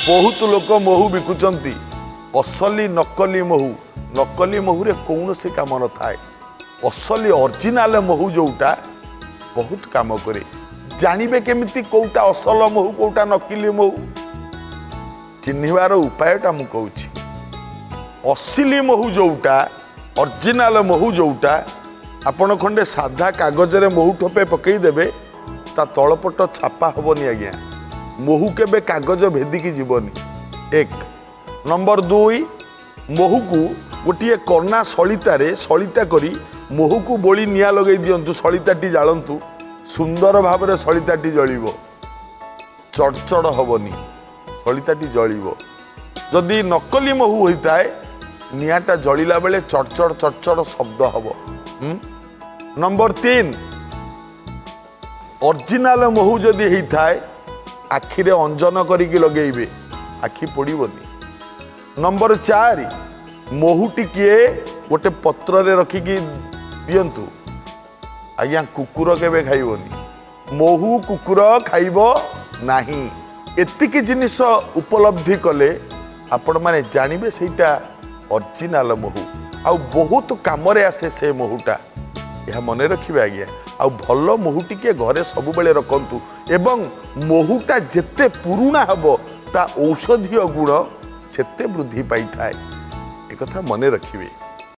बहुत लोक महू बिकुचंती असली नकली महू नकली महू रे कौन से काम न थाए असली ओरिजिनल महू जोटा बहुत काम करे जानिबे केमिति कोउटा असल महू कोउटा नकली महू चिन्हिबार उपायटा मु कहूची असली महू जोटा ओरिजिनल महू जोटा आपण खंडे साधा कागज रे महू ठोपे पकई देबे ता तळपट छापा हबनी आज्ञा महू केबे कागज भेदिकी जीवनी एक नंबर दुई महू को गोटे कर्णा सलिता करी महू को बोली निया लगे दिंतु सलिताटी जालंतु सुंदर भाव में सलिताटी जलिब चढ़चड़ हबनी सलिताटी जलिब जदि नकली महू होता है निआटा जलिला बेले चढ़चड़ चढ़चड़ शब्द हब नंबर तीन ओरिजिनल महू जदि होता है आखिरे अंजन करिकी लगेइबे आखि पड़ीबनी नंबर चार महू टिके गोटे पत्र रे रखिकी दियंतु आज्ञा कुकुर केबे खाइबनी महू कुकुर खाइब नाही एतिकी जिनिस उपलब्धि कले आपण माने जानिबे सेटा ओरिजिनल महू आ बहुत कामरे आसे से महूटा यह मने रखिबे आज्ञा आ भल महू टिके घरे सब बेले रखंतु एवं महूटा जेते पुरुणा हबो ता औषधीय गुण सेते वृद्धि पाई थाए एक कथा मने रखिबे।